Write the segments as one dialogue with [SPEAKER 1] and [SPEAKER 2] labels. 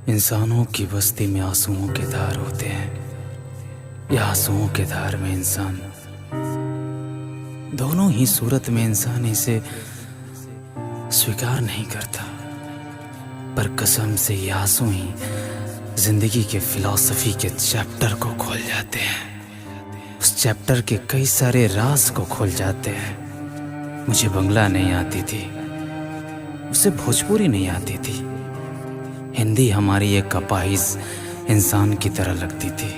[SPEAKER 1] इंसानों की बस्ती में आंसुओं के धार होते हैं या आंसुओं के धार में इंसान। दोनों ही सूरत में इंसान इसे स्वीकार नहीं करता, पर कसम से ये आंसू ही जिंदगी के फिलॉसफी के चैप्टर को खोल जाते हैं। उस चैप्टर के कई सारे राज को खोल जाते हैं। मुझे बंगला नहीं आती थी, उसे भोजपुरी नहीं आती थी। हिंदी हमारी एक अपाहिज इंसान की तरह लगती थी।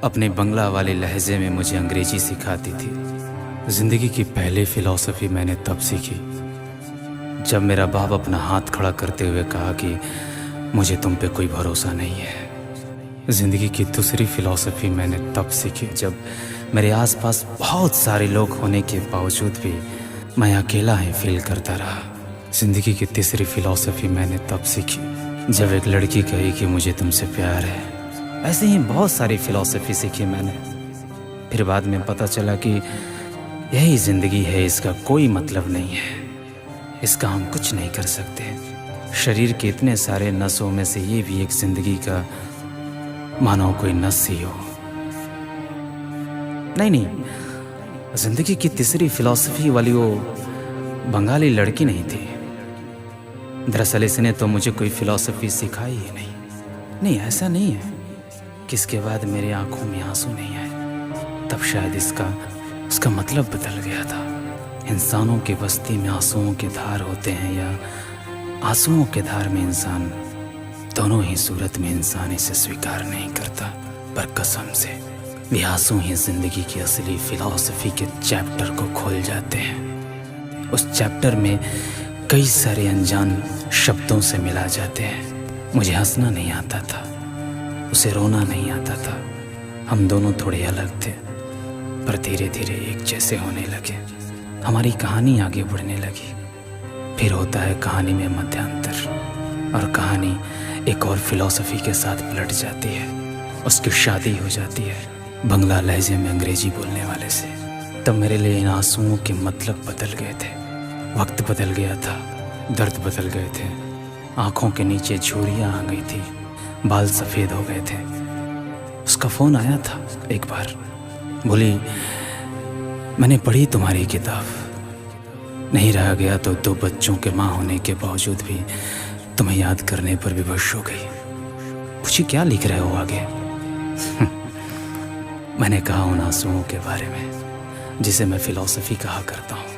[SPEAKER 1] अपने बंगला वाले लहजे में मुझे अंग्रेजी सिखाती थी। जिंदगी की पहली फिलॉसफी मैंने तब सीखी जब मेरा बाप अपना हाथ खड़ा करते हुए कहा कि मुझे तुम पे कोई भरोसा नहीं है। जिंदगी की दूसरी फिलॉसफी मैंने तब सीखी जब मेरे आसपास बहुत सारे लोग होने के बावजूद भी मैं अकेला ही फील करता रहा। जिंदगी की तीसरी फिलॉसफी मैंने तब सीखी जब एक लड़की कही कि मुझे तुमसे प्यार है। ऐसे ही बहुत सारी फिलॉसफी सीखी मैंने। फिर बाद में पता चला कि यही जिंदगी है, इसका कोई मतलब नहीं है, इसका हम कुछ नहीं कर सकते। शरीर के इतने सारे नसों में से ये भी एक जिंदगी का मानो कोई नस ही हो। नहीं, जिंदगी की तीसरी फिलॉसफी वाली वो बंगाली लड़की नहीं थी। दरअसल इसने तो मुझे कोई फिलॉसफी सिखाई ही नहीं, ऐसा नहीं है कि इसके बाद मेरी आंखों में आंसू नहीं आए। तब शायद उसका मतलब बदल गया था। इंसानों की बस्ती में आंसुओं के धार होते हैं या आंसुओं के धार में इंसान। दोनों ही सूरत में इंसान इसे स्वीकार नहीं करता, पर कसम से वे आंसू ही जिंदगी की असली फिलॉसफी के चैप्टर को खोल जाते हैं। उस चैप्टर में कई सारे अनजान शब्दों से मिला जाते हैं। मुझे हंसना नहीं आता था, उसे रोना नहीं आता था। हम दोनों थोड़े अलग थे, पर धीरे धीरे एक जैसे होने लगे। हमारी कहानी आगे बढ़ने लगी। फिर होता है कहानी में मध्यांतर, और कहानी एक और फिलॉसफी के साथ पलट जाती है। उसकी शादी हो जाती है बंगला लहजे में अंग्रेजी बोलने वाले से। तब मेरे लिए इन आंसुओं के मतलब बदल गए थे। वक्त बदल गया था, दर्द बदल गए थे। आंखों के नीचे झुर्रियाँ आ गई थी, बाल सफ़ेद हो गए थे। उसका फ़ोन आया था एक बार, बोली मैंने पढ़ी तुम्हारी किताब। नहीं रहा गया तो 2 बच्चों के माँ होने के बावजूद भी तुम्हें याद करने पर विवश हो गई। पूछी क्या लिख रहे हो आगे? मैंने कहा उन आंसुओं के बारे में जिसे मैं फिलॉसफी कहा करता हूँ।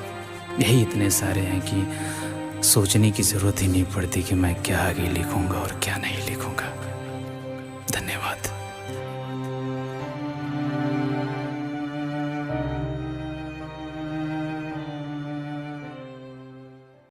[SPEAKER 1] यही इतने सारे हैं कि सोचने की ज़रूरत ही नहीं पड़ती कि मैं क्या आगे लिखूँगा और क्या नहीं लिखूँगा। धन्यवाद।